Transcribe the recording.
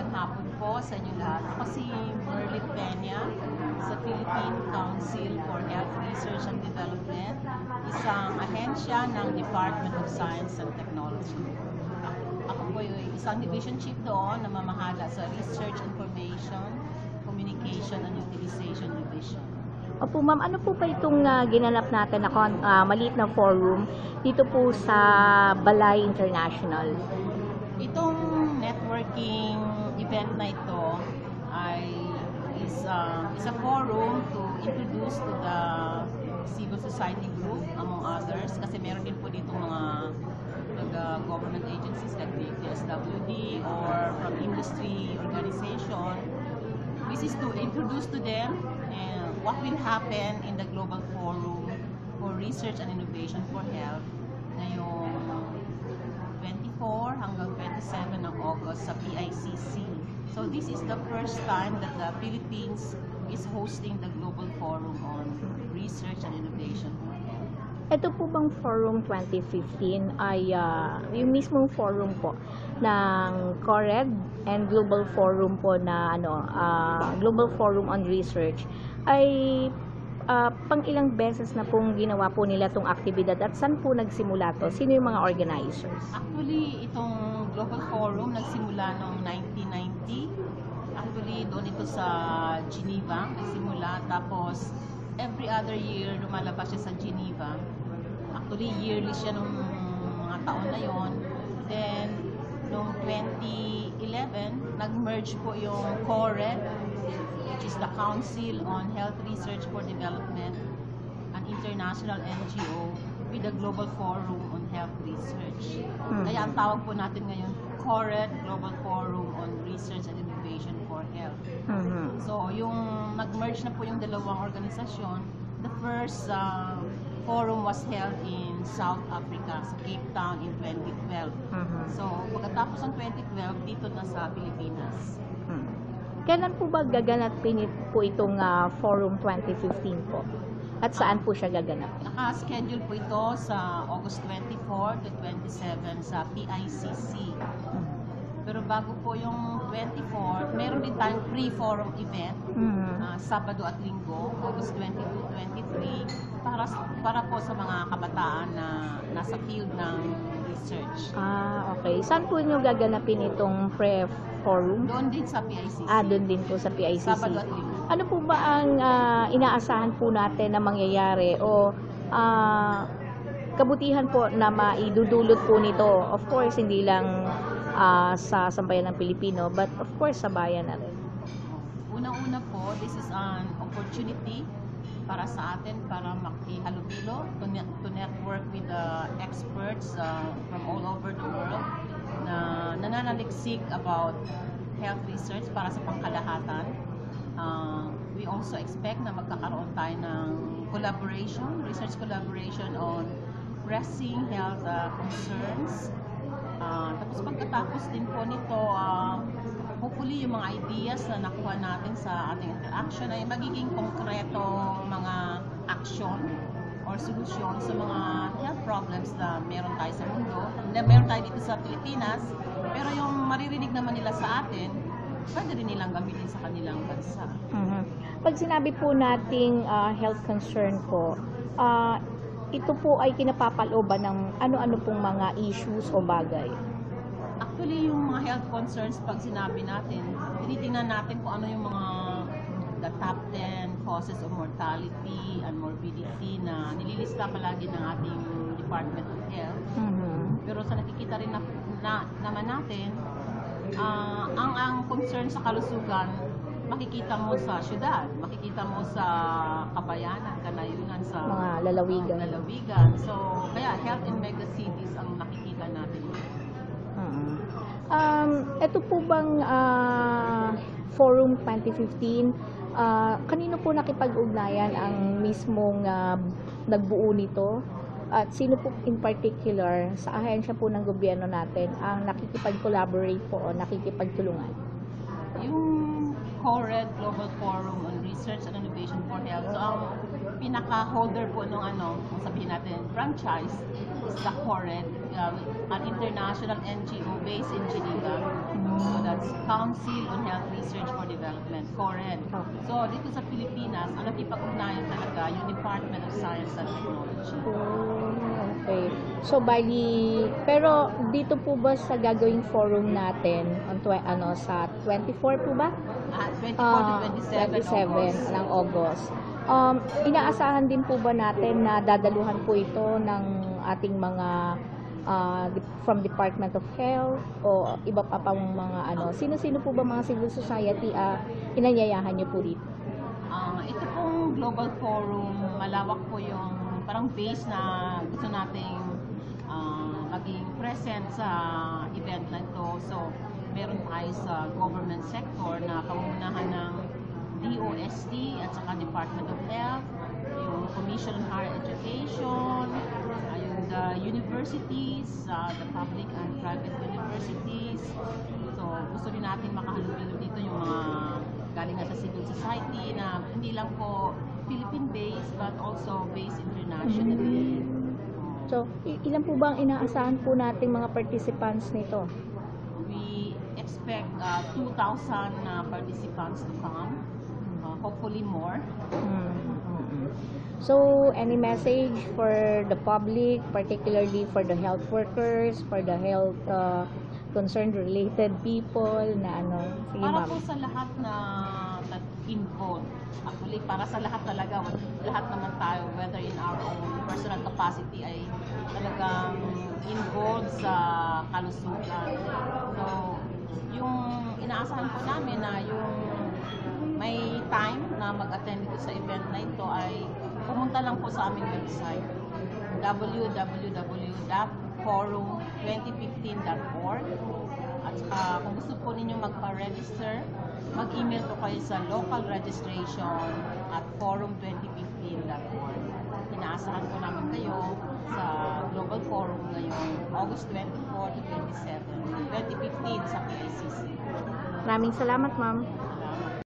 Magandang hapon po sa inyo lahat. Ako si Merlin Peña sa Philippine Council for Health Research and Development, isang ahensya ng Department of Science and Technology. Ako po yung isang division chief doon na mamahala sa Research, Information, Communication and Utilization Division. Opo ma'am, ano po ba itong ginanap natin na maliit na forum dito po sa Balay International? Itong networking event na ito is a forum to introduce to the civil society group among others, kasi meron din po dito mga government agencies like the PSWD or from industry organization. This is to introduce to them what will happen in the Global Forum for Research and Innovation for Health ngayong 24 hanggang 27 ng August sa PICC. So this is the first time that the Philippines is hosting the Global Forum on Research and Innovation for Health. Ito po bang Forum 2015 ay yung mismong forum po ng CORED and Global Forum po na Global Forum on Research ay pang ilang beses na pong ginawa po nila itong aktibidad at saan po nagsimula to? Sino yung mga organizers? Actually, itong Global Forum nagsimula noong 1990. Actually, doon ito sa Geneva nagsimula. Tapos, every other year, lumalabas siya sa Geneva. Actually, yearly siya nung mga taon na yon. Then, noong 2011, nag-merge po yung CORED, which is the Council on Health Research for Development, an international NGO, with the Global Forum on Health Research. Kaya ang tawag po natin ngayon, CORED, Global Forum on Research and Innovation for Health. So, yung nag-merge na po yung dalawang organisasyon, the first forum was held in South Africa, sa Cape Town in 2012. So, pagkatapos ng 2012, dito na sa Pilipinas. Kailan po ba gaganapin po itong Forum 2015 po? At saan po siya gaganap? Naka-schedule po ito sa August 24 to 27 sa PICC. Pero bago po yung 24, meron din tayong pre-forum event, Sabado at Linggo, August 22-23, para po sa mga kabataan na nasa field ng research. Okay. Saan po nyo gaganapin itong pre-forum? Doon din sa PICC. Doon din po sa PICC. Sabado at Linggo. Ano po ba ang inaasahan po natin na mangyayari o kabutihan po na maidudulot po nito? Of course, hindi lang sa sambayan ng Pilipino, but of course sa bayan na rin. Unang-una po, this is an opportunity para sa atin para makihalubilo, to network with the experts from all over the world na nananaliksik about health research para sa pangkalahatan. We also expect na magkakaroon tayo ng collaboration, research collaboration on pressing health concerns. Tapos pagkatapos din po nito, hopefully yung mga ideas na nakuha natin sa ating interaction ay magiging konkreto mga action or solusyon sa mga health problems na meron tayo sa mundo, na meron tayo dito sa Pilipinas, pero yung maririnig naman nila sa atin, pwede rin nilang gamitin sa kanilang bansa. Pag sinabi po nating health concern po, ito po ay kinapapalooban ng ano-ano pong mga issues o bagay? Actually, yung mga health concerns, pag sinabi natin, tinitingnan natin kung ano yung mga the top 10 causes of mortality and morbidity na nililista palagi ng ating Department of Health. Pero sa nakikita rin naman natin, ang concern sa kalusugan, makikita mo sa syudad, makikita mo sa kabayanan, kanayunan, sa mga lalawigan. So, kaya health in megacities ang nakikita natin. Ito po bang Forum 2015, kanino po nakipag-ugnayan ang mismong nagbuo nito? At sino po in particular sa ahensya po ng gobyerno natin ang nakikipag-collaborate po o nakikipagtulungan? Yung CORED, Global Forum on Research and Innovation for Health. So, ang pinaka-holder po nung kung sabihin natin, franchise, is the CORED, an international NGO based in Geneva. So, the Participants Council on Health Research for Development, CORED. Okay. So, dito sa Pilipinas, ang nakipag-ugnayan talaga yung Department of Science and Technology. Oh, okay. So, bali, pero dito po ba sa gagawing forum natin, sa 24 po ba? 24 to 27 August. ng August. Inaasahan din po ba natin na dadaluhan po ito ng ating mga from Department of Health o iba pa pang mga sino-sino po ba mga civil society inanyayahan niyo po dito? Ito pong Global Forum, malawak po yung parang base na gusto nating maging present sa event na ito. So, meron tayo sa government sector na pangunahan ng DOST at saka Department of Health, yung Commission on Higher Education, yung the universities, the public and private universities. So, gusto rin natin makahalubilo dito yung mga galing sa civil society na hindi lang po Philippine-based but also based internationally. So, ilan po ba ang inaasahan po nating mga participants nito? We expect 2,000 participants to come, hopefully more. So, any message for the public, particularly for the health workers, for the health concerned related people na sige Para ma'am. po sa lahat na involved, actually para sa lahat talaga, lahat naman tayo, whether in our own personal capacity ay talagang involved sa kalusugan. So, yung inaasahan po namin na yung may time na mag-attend dito sa event na ito ay pumunta lang po sa aming website www.forum2015.org at kung gusto po ninyo magpa-register, mag-email po kayo sa local registration at forum2015.org. Inaasahan po namin kayo sa Global Forum ngayong August 24 to 27, 2015 sa PICC. Maraming salamat ma'am.